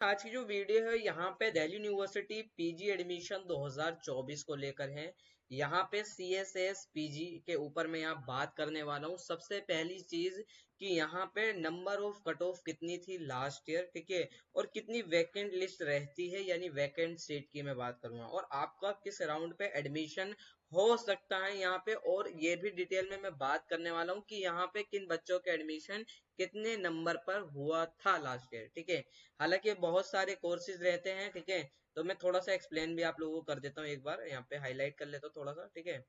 आज की जो वीडियो है यहाँ पे दिल्ली यूनिवर्सिटी पीजी एडमिशन 2024 को लेकर है। यहाँ पे सीएसएस पीजी के ऊपर मैं यहाँ बात करने वाला हूँ। सबसे पहली चीज कि यहाँ पे नंबर ऑफ कट ऑफ कितनी थी लास्ट ईयर, ठीक है, और कितनी वैकेंट लिस्ट रहती है, यानी वैकेंट सीट की मैं बात करूंगा, और आपका किस राउंड पे एडमिशन हो सकता है यहाँ पे। और ये भी डिटेल में मैं बात करने वाला हूँ कि यहाँ पे किन बच्चों के एडमिशन कितने नंबर पर हुआ था लास्ट ईयर, ठीक है। हालांकि बहुत सारे कोर्सेज रहते हैं, ठीक है, तो मैं थोड़ा सा एक्सप्लेन भी आप लोगों को कर देता हूँ, एक बार यहाँ पे हाईलाइट कर लेता हूँ थोड़ा सा, ठीक है।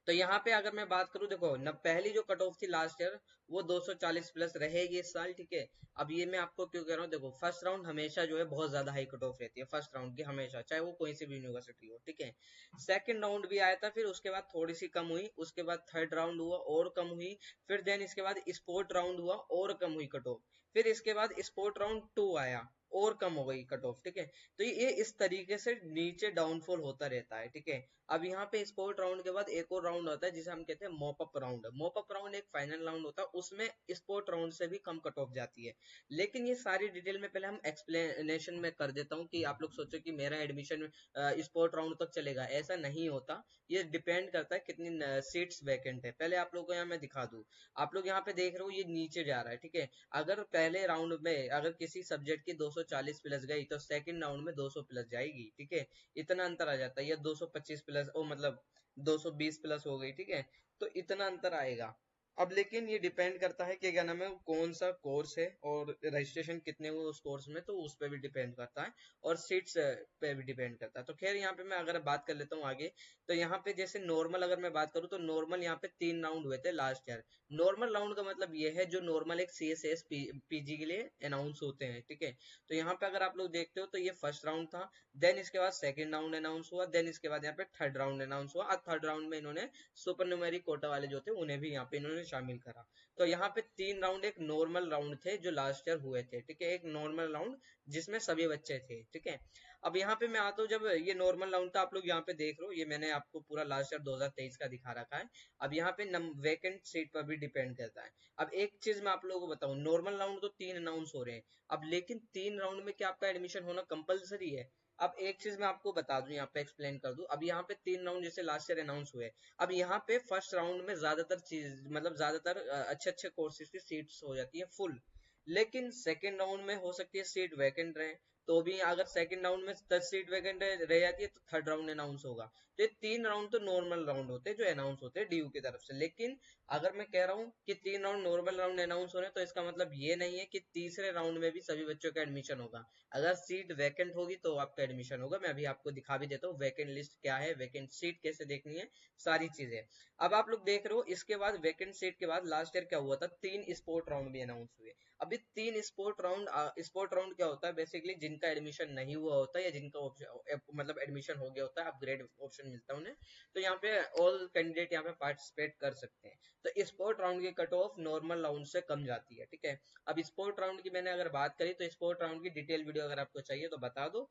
तो यहाँ पे अगर मैं बात करूँ, देखो न, पहली जो कट ऑफ थी लास्ट ईयर वो 240 प्लस रहेगी इस साल, ठीक है। अब ये मैं आपको क्यों कह रहा हूँ, देखो फर्स्ट राउंड हमेशा जो है बहुत ज्यादा हाई कट ऑफ रहती है फर्स्ट राउंड की, हमेशा, चाहे वो कोई सी भी यूनिवर्सिटी हो, ठीक है। सेकंड राउंड भी आया था, फिर उसके बाद थोड़ी सी कम हुई, उसके बाद थर्ड राउंड हुआ और कम हुई, फिर देन इसके बाद स्पोर्ट राउंड हुआ और कम हुई कट ऑफ, फिर इसके बाद स्पोर्ट राउंड 2 आया और कम हो गई कट ऑफ, ठीक है। तो ये इस तरीके से नीचे डाउनफॉल होता रहता है, ठीक है। अब यहाँ पे स्पोर्ट राउंड के बाद एक और राउंड होता है जिसे हम कहते हैं mop up round. Mop up round एक फाइनल राउंड होता है, उसमें स्पोर्ट राउंड से भी कम कट ऑफ जाती है। लेकिन ये सारी डिटेल में पहले हम एक्सप्लेनेशन में कर देता हूँ कि आप लोग सोचो कि मेरा एडमिशन स्पोर्ट राउंड तक चलेगा, ऐसा नहीं होता। ये डिपेंड करता है कितनी सीट्स वैकेंट है। पहले आप लोग को यहाँ मैं दिखा दूं, आप लोग यहाँ पे देख रहे हो ये नीचे जा रहा है, ठीक है। अगर पहले राउंड में अगर किसी सब्जेक्ट की 240 प्लस गई तो सेकंड राउंड में 200 प्लस जाएगी, ठीक है। इतना अंतर आ जाता है, या 225 प्लस, ओ मतलब 220 प्लस हो गई, ठीक है। तो इतना अंतर आएगा। अब लेकिन ये डिपेंड करता है कि क्या नाम है, कौन सा कोर्स है और रजिस्ट्रेशन कितने हुए उस कोर्स में, तो उस पर भी डिपेंड करता है, और सीट्स पे भी डिपेंड करता है। तो खैर यहाँ पे मैं अगर बात कर लेता हूँ आगे, तो यहाँ पे जैसे नॉर्मल अगर मैं बात करूँ तो नॉर्मल यहाँ पे 3 राउंड हुए थे लास्ट ईयर। नॉर्मल राउंड का मतलब ये है जो नॉर्मल एक सीएसएस पीजी के लिए अनाउंस होते हैं, ठीक है। तो यहाँ पे अगर आप लोग देखते हो तो ये फर्स्ट राउंड था, देन इसके बाद सेकंड राउंड अनाउंस हुआ, देन इसके बाद यहाँ पे थर्ड राउंड अनाउंस हुआ। और थर्ड राउंड में इन्होंने सुपर न्यूमेरिक कोटा वाले जो थे उन्हें भी यहाँ पे इन्होंने शामिल करा। तो यहाँ पे 3 राउंड एक नॉर्मल राउंड थे जो लास्ट ईयर हुए थे, ठीक है, एक नॉर्मल राउंड जिसमें सभी बच्चे थे, ठीक है। अब यहाँ पे मैं आता हूँ, जब ये नॉर्मल राउंड था, आप लोग यहाँ पे देख रहे हो, ये मैंने आपको पूरा लास्ट ईयर 2023 का दिखा रखा है। अब यहाँ पे वैकेंट सीट पर भी डिपेंड करता है। अब एक चीज मैं आप लोगों को बताऊं, नॉर्मल राउंड तो 3 अनाउंस हो रहे हैं, अब लेकिन 3 राउंड में क्या आपका एडमिशन होना कंपलसरी है? अब एक चीज मैं आपको बता दूं, यहाँ पे एक्सप्लेन कर दूं। अब यहाँ पे 3 राउंड जैसे लास्ट ईयर अनाउंस हुए, अब यहाँ पे फर्स्ट राउंड में ज्यादातर चीज मतलब ज्यादातर अच्छे अच्छे कोर्सेज की सीट्स हो जाती है फुल। लेकिन सेकेंड राउंड में हो सकती है सीट वैकेंट रहे, तो भी अगर सेकंड राउंड में 10 सीट वैकेंट रह जाती है तो थर्ड राउंड अनाउंस होगा। तो ये 3 राउंड तो नॉर्मल राउंड होते हैं जो अनाउंस होते हैं डीयू की तरफ से। लेकिन अगर मैं कह रहा हूँ कि 3 राउंड नॉर्मल राउंड अनाउंस हो रहे हैं, तो इसका मतलब ये नहीं है कि तीसरे राउंड में भी सभी बच्चों का एडमिशन होगा। अगर सीट वैकेंट होगी तो आपका एडमिशन होगा। मैं अभी आपको दिखा भी देता हूँ वैकेंट लिस्ट क्या है, वैकेंट सीट कैसे देखनी है, सारी चीजें। अब आप लोग देख रहे हो, इसके बाद वैकेंट सीट के बाद लास्ट ईयर क्या हुआ था, 3 स्पोर्ट राउंड भी अनाउंस हुए। अभी 3 स्पोर्ट राउंड क्या होता है, बेसिकली जिनका एडमिशन नहीं हुआ होता है या जिनका मतलब एडमिशन हो गया होता है, अपग्रेड ऑप्शन मिलता है उन्हें, तो यहाँ पे ऑल कैंडिडेट यहाँ पे पार्टिसिपेट कर सकते हैं। तो स्पोर्ट राउंड की कट ऑफ नॉर्मल राउंड से कम जाती है, ठीक है। अब स्पोर्ट राउंड की मैंने अगर बात करी, तो स्पोर्ट राउंड की डिटेल वीडियो अगर आपको चाहिए तो बता दो,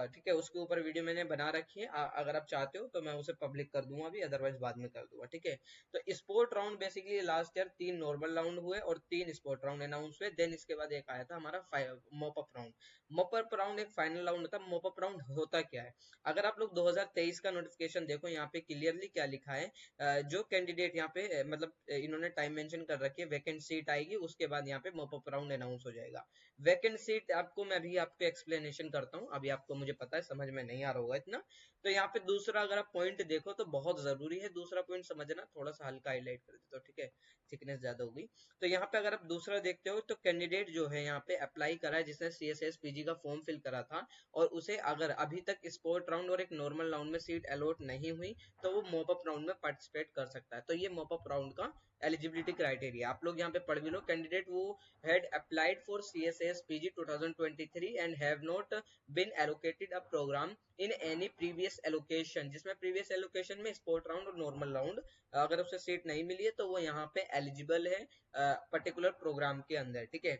ठीक है, उसके ऊपर वीडियो मैंने बना रखी है। अगर आप चाहते हो तो मैं उसे पब्लिक कर दूंगा अभी, अदरवाइज बाद में कर दूंगा, ठीक है। तो sport round basically last year 3 normal round हुए और 3 स्पोर्ट राउंड अनाउंस हुए। देन इसके बाद एक आया था हमारा mop up round. Mop up round एक फाइनल राउंड होता है। मॉप अप राउंड होता क्या है, अगर आप लोग 2023 का नोटिफिकेशन देखो, यहाँ पे क्लियरली क्या लिखा है, जो कैंडिडेट यहाँ पे मतलब इन्होंने टाइम मेंशन कर रखी है, वैकेंट सीट आएगी उसके बाद यहाँ पे मॉप अप राउंड अनाउंस हो जाएगा। वैकेंट सीट आपको मैं भी आपको एक्सप्लेनेशन करता हूँ, अभी आपको मुझे पता है समझ में नहीं आ रहा होगा इतना। तो यहाँ पे दूसरा अगर आप पॉइंट देखो तो बहुत जरूरी है दूसरा पॉइंट समझना, थोड़ा सा हल्का हाईलाइट कर देता हूँ, ठीक है, थिकनेस ज्यादा हो गई। तो यहाँ पे अगर आप दूसरा देखते हो तो कैंडिडेट जो है यहाँ पे अप्लाई करा है, जिसने सीएसएस पीजी का फॉर्म फिल करा था, और उसे अगर अभी तक स्पोर्ट राउंड और एक नॉर्मल राउंड में सीट अलॉट नहीं हुई, तो वो मॉप अप राउंड में पार्टिसिपेट कर सकता है। तो ये मॉप अप राउंड का एलिजिबिलिटी क्राइटेरिया आप लोग यहाँ पे पढ़ भी लो। कैंडिडेट वो had applied for CSS PG 2023 and have not been allocated a program in any previous allocation, जिसमें previous allocation में स्पोर्ट राउंड और नॉर्मल राउंड अगर उसे सीट नहीं मिली है तो वो यहाँ पे एलिजिबल है पर्टिकुलर प्रोग्राम के अंदर, ठीक है।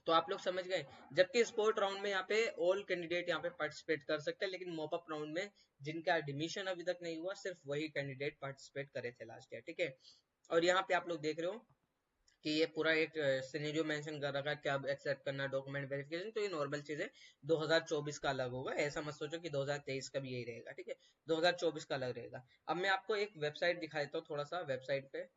तो आप लोग समझ गए। जबकि स्पोर्ट राउंड में यहाँ पे ऑल कैंडिडेट यहाँ पे पार्टिसिपेट कर सकते हैं, लेकिन मॉप अप राउंड में जिनका एडमिशन अभी तक नहीं हुआ सिर्फ वही कैंडिडेट पार्टिसिपेट करे थे लास्ट ईयर, ठीक है। और यहाँ पे आप लोग देख रहे हो कि ये पूरा एक सिनेरियो मेंशन कर रखा है कि अब एक्सेप्ट करना डॉक्यूमेंट वेरिफिकेशन, तो ये नॉर्मल चीज है। 2024 का अलग होगा, ऐसा मत सोचो कि 2023 का भी यही रहेगा, ठीक है। 2024 का अलग रहेगा। अब मैं आपको एक वेबसाइट दिखा देता हूँ, थोड़ा सा वेबसाइट पे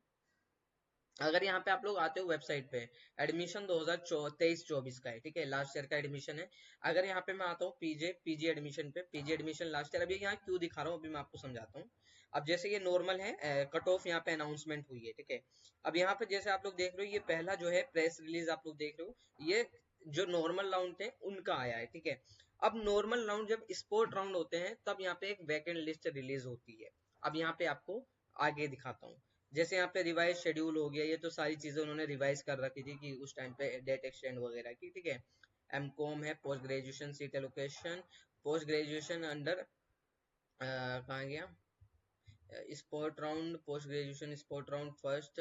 अगर यहाँ पे आप लोग आते हो वेबसाइट पे, एडमिशन 2023-24 का है, ठीक है, लास्ट ईयर का एडमिशन है। अगर यहाँ पे मैं आता हूँ पीजी एडमिशन पे, पीजी एडमिशन लास्ट ईयर, अभी यहाँ क्यों दिखा रहा हूँ अभी मैं आपको समझाता हूँ। अब जैसे ये नॉर्मल है, कट ऑफ यहाँ पे अनाउंसमेंट हुई है, ठीक है। अब यहाँ पे जैसे आप लोग देख रहे हो, ये पहला जो है प्रेस रिलीज आप लोग देख रहे हो, ये जो नॉर्मल राउंड थे उनका आया है, ठीक है। अब नॉर्मल राउंड जब स्पोर्ट राउंड होते हैं तब यहाँ पे एक वैकेंट लिस्ट रिलीज होती है। अब यहाँ पे आपको आगे दिखाता हूँ। जैसे यहाँ पे रिवाइज शेड्यूल हो गया, ये तो सारी चीजें उन्होंने रिवाइज कर रखी थी कि उस टाइम पे डेट एक्सटेंड वगैरह की, ठीक है। एमकॉम है, post graduation seat allocation, post graduation under कहाँ गया, sport round, post graduation sport round first,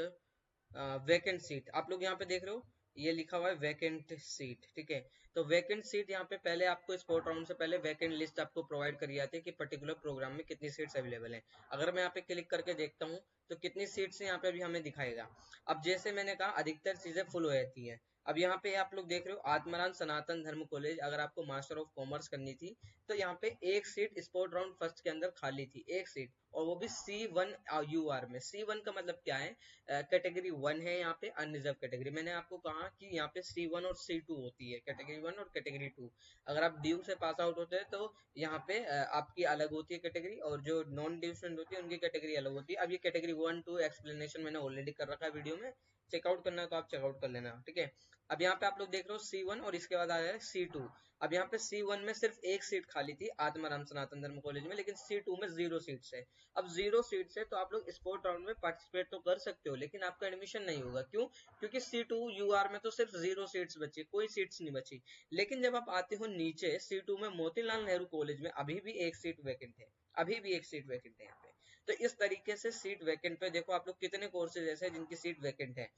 vacant seat आप लोग यहाँ पे देख रहे हो, ये लिखा हुआ है वैकेंट सीट, ठीक है। तो वैकेंट सीट यहाँ पे पहले आपको स्पोर्ट राउंड से पहले वैकेंट लिस्ट आपको प्रोवाइड करी जाती है कि पर्टिकुलर प्रोग्राम में कितनी सीट्स अवेलेबल है। अगर मैं यहाँ पे क्लिक करके देखता हूँ तो कितनी सीट्स यहाँ पे अभी हमें दिखाएगा। अब जैसे मैंने कहा अधिकतर चीजें फुल हो जाती है। अब यहाँ पे आप लोग देख रहे हो आत्माराम सनातन धर्म कॉलेज, अगर आपको मास्टर ऑफ कॉमर्स करनी थी तो यहाँ पे एक सीट स्पोर्ट राउंड फर्स्ट के अंदर खाली थी, एक सीट, और वो भी C1 UR में। C1 का मतलब क्या है, कैटेगरी 1 है यहाँ पे अनरिजर्व कैटेगरी। मैंने आपको कहा कि यहाँ पे C1 और C2 होती है, कैटेगरी 1 और कैटेगरी 2। अगर आप ड्यू से पास आउट होते हैं तो यहाँ पे आपकी अलग होती है कैटेगरी, और जो नॉन ड्यू स्टूडेंट होती है उनकी कैटेगरी अलग होती है। अब ये कैटेगरी 1-2 एक्सप्लेनेशन मैंने ऑलरेडी कर रखा है वीडियो में, चेकआउट करना है तो आप चेकआउट कर लेना, ठीक है। अब यहाँ पे आप लोग देख रहे हो C1 और इसके बाद आ रहा है C2। अब यहाँ पे C1 में सिर्फ एक सीट खाली थी आत्माराम सनातन धर्म कॉलेज में, लेकिन C2 में 0 सीट्स है। अब 0 सीट्स है तो आप लोग स्पोर्ट राउंड में पार्टिसिपेट तो कर सकते हो, लेकिन आपका एडमिशन नहीं होगा। क्यों? क्योंकि C2 UR में तो सिर्फ 0 सीट्स बची, कोई सीट्स नहीं बची। लेकिन जब आप आते हो नीचे C2 में मोतीलाल नेहरू कॉलेज में अभी भी एक सीट वैकेंट है, अभी भी एक सीट वैकेंट है यहाँ पे। तो इस तरीके से सीट वैकेंट पे देखो आप लोग कितने कोर्सेज ऐसे हैं जिनकी सीट वैकेंट है।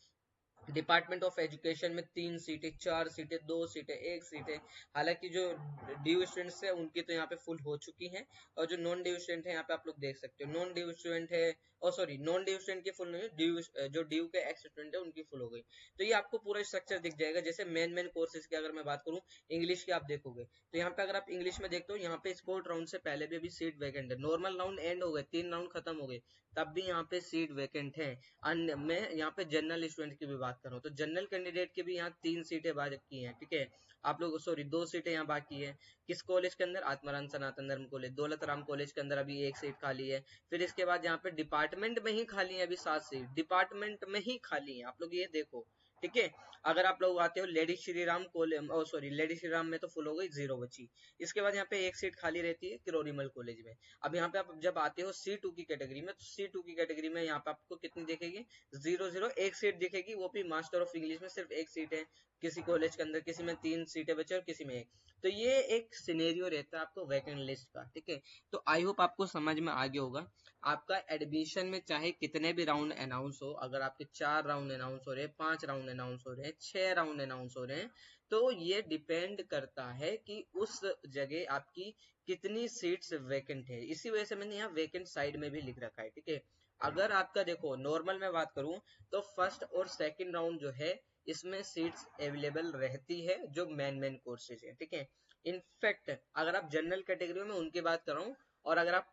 डिपार्टमेंट ऑफ एजुकेशन में 3 सीटें, 4 सीटें, 2 सीटें, 1 सीटें। हालांकि जो ड्यू स्टूडेंट्स है उनकी तो यहाँ पे फुल हो चुकी हैं, और जो नॉन ड्यू स्टूडेंट है यहाँ पे आप लोग देख सकते हो नॉन ड्यू स्टूडेंट है, और सॉरी नॉन ड्यू स्टूडेंट की फुल नहीं है, ड्यू जो ड्यू के एक्स स्टूडेंट है उनकी फुल हो गई। तो ये आपको पूरा स्ट्रक्चर दिख जाएगा। जैसे मेन कोर्सेज की अगर मैं बात करूँ इंग्लिश की, आप देखोगे तो यहाँ पे अगर आप इंग्लिश में देखते हो यहाँ पे स्पोर्ट राउंड से पहले भी अभी सीट वैकेंट है। नॉर्मल राउंड एंड हो गए, 3 राउंड खत्म हो गए, तब भी यहाँ पे सीट वैकेंट है। अन्य मैं यहाँ पे जनरल स्टूडेंट की भी बात कर रहा हूँ तो जनरल कैंडिडेट की भी यहाँ 3 सीटें बाकी हैं, ठीक है। आप लोग सॉरी 2 सीटें यहाँ बाकी है। किस कॉलेज के अंदर? आत्माराम सनातन धर्म कॉलेज। दौलत राम कॉलेज के अंदर अभी एक सीट खाली है। फिर इसके बाद यहाँ पे डिपार्टमेंट में ही खाली है अभी 7 सीट, डिपार्टमेंट में ही खाली है, आप लोग ये देखो, ठीक है। अगर आप लोग आते हो lady Shri Ram college, sorry lady Shri Ram में तो फुल हो गई, 0 बची। इसके बाद यहाँ पे एक सीट खाली रहती है किरोड़ीमल कॉलेज में। अब यहाँ पे आप जब आते हो C2 की कैटेगरी में, तो C2 की कैटेगरी में यहाँ पे आपको कितनी दिखेगी? 0-0 एक सीट दिखेगी, वो भी मास्टर ऑफ इंग्लिश में सिर्फ एक सीट है किसी कॉलेज के अंदर, किसी में 3 सीटें बचे और किसी में एक। तो ये एक सिनेरियो रहता है आपको वैकेंट लिस्ट का, ठीक है। तो आई होप आपको समझ में आ गया होगा। आपका एडमिशन में चाहे कितने भी राउंड अनाउंस हो, अगर आपके 4 राउंड अनाउंस हो रहे हैं, 5 राउंड अनाउंस हो रहे हैं, 6 राउंड अनाउंस हो रहे हैं, तो ये डिपेंड करता है कि उस जगह आपकी कितनी सीट्स वैकेंट है। इसी वजह से मैंने यहाँ वैकेंट साइड में भी लिख रखा है, ठीक है। अगर आपका देखो नॉर्मल में बात करूं तो फर्स्ट और सेकंड राउंड जो है इसमें सीट्स अवेलेबल रहती है जो मेन कोर्सेज है, ठीक है। इनफैक्ट अगर आप जनरल कैटेगरी में उनकी बात कर रहा हूँ, और अगर आप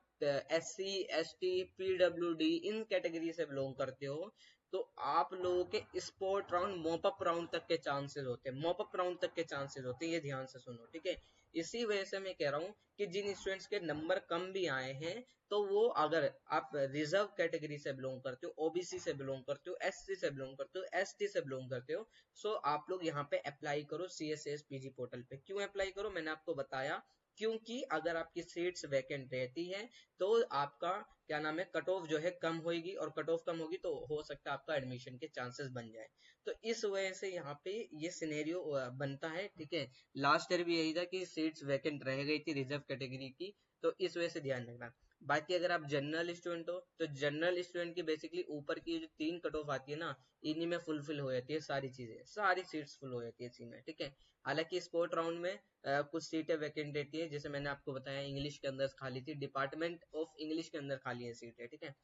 SC ST PWD इन कैटेगरी से बिलोंग करते हो तो आप लोगों के स्पोर्ट राउंड मॉपअप राउंड तक के चांसेस होते हैं, मॉपअप राउंड तक के चांसेस होते हैं, ये ध्यान से सुनो, ठीक है। इसी वजह से मैं कह रहा हूँ कि जिन स्टूडेंट्स के नंबर कम भी आए हैं तो वो, अगर आप रिजर्व कैटेगरी से बिलोंग करते हो, OBC से बिलोंग करते हो, SC से बिलोंग करते हो, ST से बिलोंग करते हो, सो आप लोग यहाँ पे अप्लाई करो CSS PG पोर्टल पे। क्यों अप्लाई करो? मैंने आपको बताया, क्योंकि अगर आपकी सीट्स वैकेंट रहती है तो आपका क्या नाम है कट ऑफ जो है कम होगी, और कट ऑफ कम होगी तो हो सकता है आपका एडमिशन के चांसेस बन जाए। तो इस वजह से यहाँ पे ये सिनेरियो बनता है, ठीक है। लास्ट ईयर भी यही था कि सीट्स वैकेंट रह गई थी रिजर्व कैटेगरी की, तो इस वजह से ध्यान रखना। बाकी अगर आप जनरल स्टूडेंट हो तो जनरल स्टूडेंट की बेसिकली ऊपर की जो 3 कट ऑफ आती है ना, इन्हीं में फुलफिल हो जाती है सारी चीजें, सारी सीट्स फुल हो जाती है इसी में, ठीक है। हालांकि स्पोर्ट राउंड में कुछ सीटें वैकेंट रहती है, जैसे मैंने आपको बताया इंग्लिश के अंदर खाली थी, डिपार्टमेंट ऑफ इंग्लिश के अंदर खाली है सीटें, ठीक है।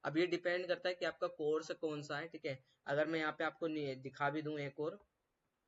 अब ये डिपेंड करता है कि आपका कोर्स कौन सा है, ठीक है। अगर मैं यहाँ पे आपको दिखा भी दूं एक और,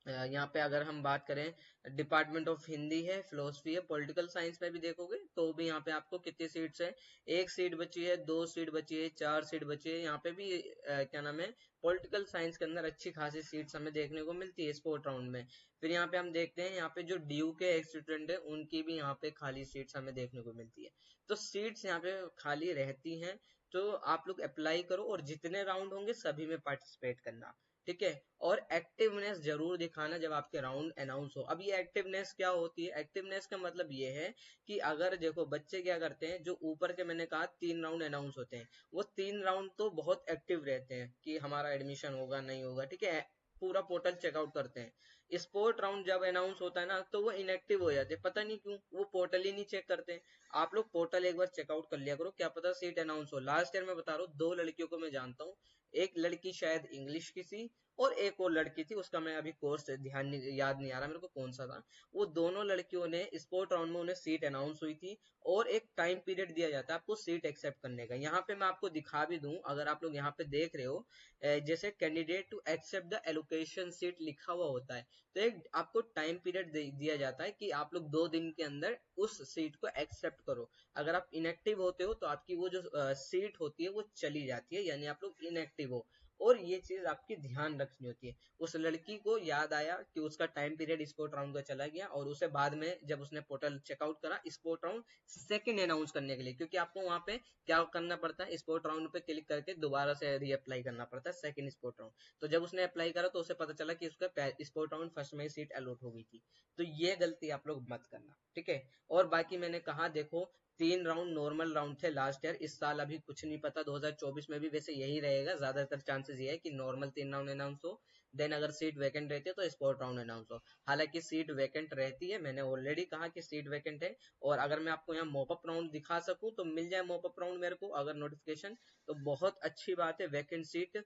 यहाँ पे अगर हम बात करें, डिपार्टमेंट ऑफ हिंदी है, फिलोसफी है, पॉलिटिकल साइंस में भी देखोगे तो भी यहाँ पे आपको कितनी सीट्स है, एक सीट बची है, दो सीट बची है, चार सीट बची है। यहाँ पे भी क्या नाम है, पॉलिटिकल साइंस के अंदर अच्छी खासी सीट्स हमें देखने को मिलती है स्पोर्ट राउंड में। फिर यहाँ पे हम देखते हैं, यहाँ पे जो ड्यू के एक स्टूडेंट है उनकी भी यहाँ पे खाली सीट्स हमें देखने को मिलती है। तो सीट्स यहाँ पे खाली रहती हैं, तो आप लोग अप्लाई करो और जितने राउंड होंगे सभी में पार्टिसिपेट करना, ठीक है। और एक्टिवनेस जरूर दिखाना जब आपके राउंड अनाउंस हो। अब ये एक्टिवनेस क्या होती है, एक्टिवनेस का मतलब ये है कि अगर देखो बच्चे क्या करते हैं, जो ऊपर के मैंने कहा 3 राउंड अनाउंस होते हैं, वो 3 राउंड तो बहुत एक्टिव रहते हैं कि हमारा एडमिशन होगा नहीं होगा, ठीक है, पूरा पोर्टल चेकआउट करते हैं। स्पोर्ट राउंड जब अनाउंस होता है ना, तो वो इनएक्टिव हो जाते हैं, पता नहीं क्यों, वो पोर्टल ही नहीं चेक करते हैं। आप लोग पोर्टल एक बार चेकआउट कर लिया करो, क्या पता सीट अनाउंस हो। लास्ट ईयर मैं बता रहा हूँ, 2 लड़कियों को मैं जानता हूँ, एक लड़की शायद इंग्लिश की थी और एक और लड़की थी, उसका मैं अभी कोर्स ध्यान नहीं, याद नहीं आ रहा मेरे को कौन सा था। वो दोनों लड़कियों ने स्पोर्ट राउंड में उन्हें सीट अनाउंस हुई थी, और एक टाइम पीरियड दिया जाता है आपको सीट एक्सेप्ट करने का। यहाँ पे मैं आपको दिखा भी दूं, अगर आप लोग यहाँ पे देख रहे हो, जैसे candidate to accept the allocation seat लिखा हुआ होता है, तो एक आपको टाइम पीरियड दिया जाता है कि आप लोग 2 दिन के अंदर उस सीट को एक्सेप्ट करो। अगर आप इनएक्टिव होते हो तो आपकी वो जो सीट होती है वो चली जाती है, यानी आप लोग इनएक्टिव हो। और ये चीज आपकी ध्यान रखनी होती है। उस लड़की को याद आया कि उसका टाइम पीरियड स्पोर्ट राउंड का चला गया, और उसे बाद में जब उसने पोर्टल चेकआउट करा स्पोर्ट राउंड सेकंड अनाउंस करने के लिए, क्योंकि आपको वहां पे क्या करना पड़ता है, स्पोर्ट राउंड पे क्लिक करके दोबारा से रीअप्लाई करना पड़ता है सेकंड स्पोर्ट राउंड। तो जब उसने अप्लाई करा तो उसे पता चला कि उसका स्पोर्ट राउंड फर्स्ट में ही सीट अलॉट हो गई थी। तो ये गलती आप लोग मत करना, ठीक है। और बाकी मैंने कहा देखो, 3 राउंड नॉर्मल राउंड थे लास्ट ईयर, इस साल अभी कुछ नहीं पता, 2024 में भी वैसे यही रहेगा, ज्यादातर चांसेस ये है कि नॉर्मल 3 राउंड अनाउंस हो, देन अगर सीट वैकेंट रहती है तो स्पोर्ट राउंड अनाउंस हो। हालांकि सीट वैकेंट रहती है, मैंने ऑलरेडी कहा कि सीट वैकेंट है। और अगर मैं आपको यहाँ मॉपअप राउंड दिखा सकूं तो मिल जाए मॉपअप राउंड मेरे को अगर नोटिफिकेशन, तो बहुत अच्छी बात है। वैकेंट सीट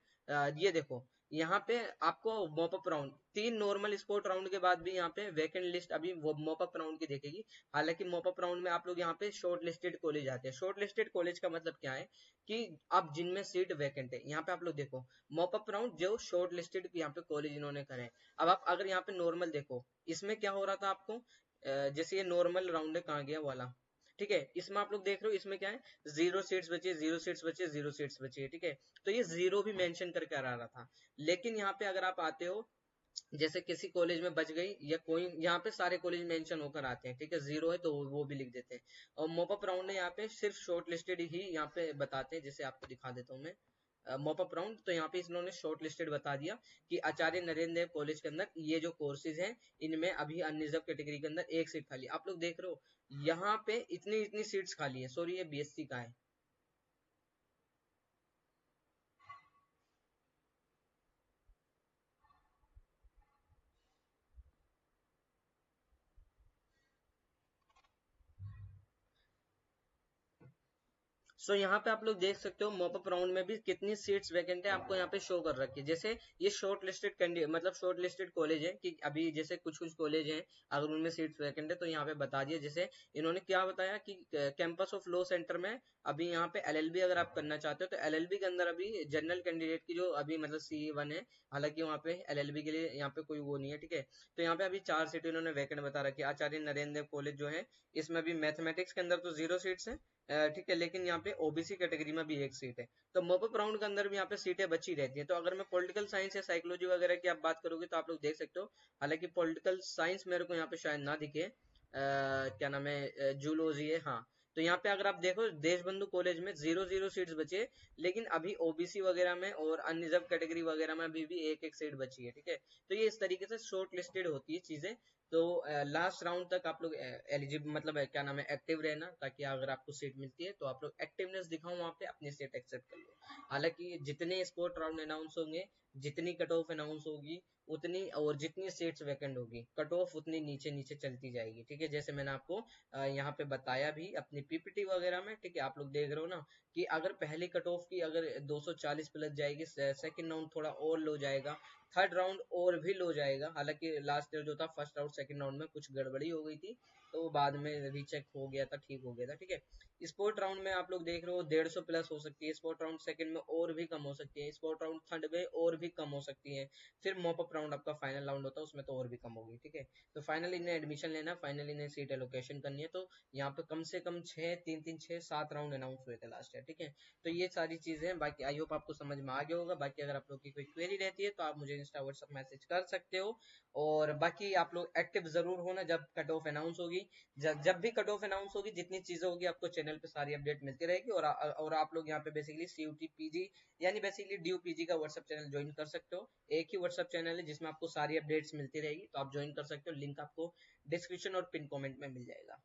ये देखो, यहाँ पे आपको mop up round 3 normal sport round के बाद भी यहाँ पे वैकेंट लिस्ट अभी वो मॉपअप राउंड की देखेगी। हालांकि मॉपअप राउंड में आप लोग यहाँ पे शॉर्ट लिस्टेड कॉलेज आते हैं। शॉर्ट लिस्टेड कॉलेज का मतलब क्या है कि अब जिनमें सीट वैकेंट है, यहाँ पे आप लोग देखो मॉपअप राउंड जो शॉर्ट लिस्टेड यहाँ पे कॉलेज इन्होंने करे हैं। अब आप अगर यहाँ पे नॉर्मल देखो, इसमें क्या हो रहा था आपको, जैसे ये नॉर्मल राउंड है, कहाँ गया वाला, ठीक है, इसमें आप लोग देख रहे हो, इसमें क्या है, 0 सीट्स बची है, 0 सीट्स बची है, 0 सीट्स बची है, ठीक है। तो ये 0 भी मेंशन करके आ रहा था। लेकिन यहाँ पे अगर आप आते हो, जैसे किसी कॉलेज में बच गई या कोई, यहाँ पे सारे कॉलेज मेंशन होकर आते हैं, ठीक है, 0 है तो वो भी लिख देते हैं। और मॉपअप राउंड में यहाँ पे सिर्फ शॉर्ट लिस्टेड ही यहाँ पे बताते हैं, जैसे आपको दिखा देता हूँ मैं मॉपअप राउंड। तो यहाँ पे इन्होंने शॉर्ट लिस्टेड बता दिया कि आचार्य नरेंद्र देव कॉलेज के अंदर ये जो कोर्सेज हैं, इनमें अभी अनरिजर्व कैटेगरी के अंदर एक सीट खाली। आप लोग देख रहे हो यहाँ पे इतनी इतनी सीट्स खाली है, सॉरी ये बीएससी का है। सो यहाँ पे आप लोग देख सकते हो मॉपअप राउंड में भी कितनी सीट्स वैकेंट है, आपको यहाँ पे शो कर रखी है। जैसे ये शॉर्ट लिस्टेड कैंडिडेट मतलब शॉर्ट लिस्टेड कॉलेज है कि अभी जैसे कुछ कुछ कॉलेज हैं, अगर उनमें सीट्स वैकेंट है तो यहाँ पे बता दिया। जैसे इन्होंने क्या बताया कि कैंपस ऑफ लॉ सेंटर में अभी यहाँ पे एलएलबी अगर आप करना चाहते हो तो एलएलबी के अंदर अभी जनरल कैंडिडेट की जो अभी मतलब C1 है, हालांकि वहाँ पे एलएलबी के लिए यहाँ पे कोई वो नहीं है, ठीक है। तो यहाँ पे अभी 4 सीट इन्होंने वैकेंट बता रखी है। आचार्य नरेंद्र देव कॉलेज जो है, इसमें अभी मैथमेटिक्स के अंदर तो 0 सीट्स है, ठीक है, लेकिन यहाँ पे ओबीसी कैटेगरी में भी एक सीट है। तो मॉपअप राउंड के अंदर भी यहाँ पे सीटें बची रहती हैं। तो अगर मैं पॉलिटिकल साइंस या साइकोलॉजी वगैरह की आप बात करोगे तो आप लोग देख सकते हो, हालांकि पॉलिटिकल साइंस मेरे को यहाँ पे शायद ना दिखे, क्या नाम है, जूलॉजी है, हाँ। तो यहाँ पे अगर आप देखो देशबंधु कॉलेज में 0 0 सीट्स बचे, लेकिन अभी ओबीसी वगैरह में और अनरिजर्व कैटेगरी वगैरह में अभी भी एक एक सीट बची है, ठीक है। तो ये इस तरीके से शॉर्ट लिस्टेड होती है चीजें। तो लास्ट राउंड तक आप लोग एलिजिबल मतलब क्या नाम है, एक्टिव रहना, ताकि अगर आपको सीट मिलती है तो आप लोग एक्टिवनेस दिखाओ वहां पे, अपनी सीट एक्सेप्ट कर लो। हालांकि जितने स्पोर्ट राउंड अनाउंस होंगे, जितनी कट ऑफ अनाउंस होगी, उतनी और जितनी सीट्स वैकेंट होगी, कट ऑफ उतनी नीचे नीचे चलती जाएगी, ठीक है। जैसे मैंने आपको यहाँ पे बताया भी अपनी पीपीटी वगैरह में, ठीक है। आप लोग देख रहे हो ना कि अगर पहली कट ऑफ की अगर 240 प्लस जाएगी, सेकंड राउंड थोड़ा और लो जाएगा, थर्ड राउंड और भी लो जाएगा। हालांकि लास्ट ईयर जो था फर्स्ट राउंड सेकंड राउंड में कुछ गड़बड़ी हो गई थी, तो वो बाद में रीचेक हो गया था, ठीक हो गया था। ठीक है, स्पोर्ट राउंड में आप लोग देख रहे हो 150 प्लस हो सकती है, स्पोर्ट राउंड सेकंड में और भी कम हो सकती है, स्पोर्ट राउंड थर्ड में और भी कम हो सकती है, फिर मॉपअप राउंड आपका फाइनल राउंड होता है उसमें तो और भी कम होगी। ठीक है, तो फाइनली इन्हें एडमिशन लेना, फाइनली इन्हें सीट एलोकेशन करनी है, तो यहाँ पे कम से कम 6 राउंड अनाउंस हुए थे लास्ट ईयर। ठीक है, तो ये सारी चीजें हैं। बाकी आई होप आपको समझ में आ गया होगा। बाकी अगर आप लोग की कोई क्वेरी रहती है तो आप मुझे इंस्टा व्हाट्सएप मैसेज कर सकते हो। और बाकी आप लोग एक्टिव जरूर होना जब कट ऑफ अनाउंस होगी। जब भी कट ऑफ अनाउंस होगी, जितनी चीजें होगी आपको चैनल पे सारी अपडेट मिलती रहेगी। और आप लोग यहाँ पे बेसिकली सीयूटी पीजी यानी बेसिकली ड्यू पीजी का व्हाट्सएप चैनल ज्वाइन कर सकते हो। एक ही व्हाट्सएप चैनल है जिसमें आपको सारी अपडेट्स मिलती रहेगी, तो आप ज्वाइन कर सकते हो। लिंक आपको डिस्क्रिप्शन और पिन कमेंट में मिल जाएगा।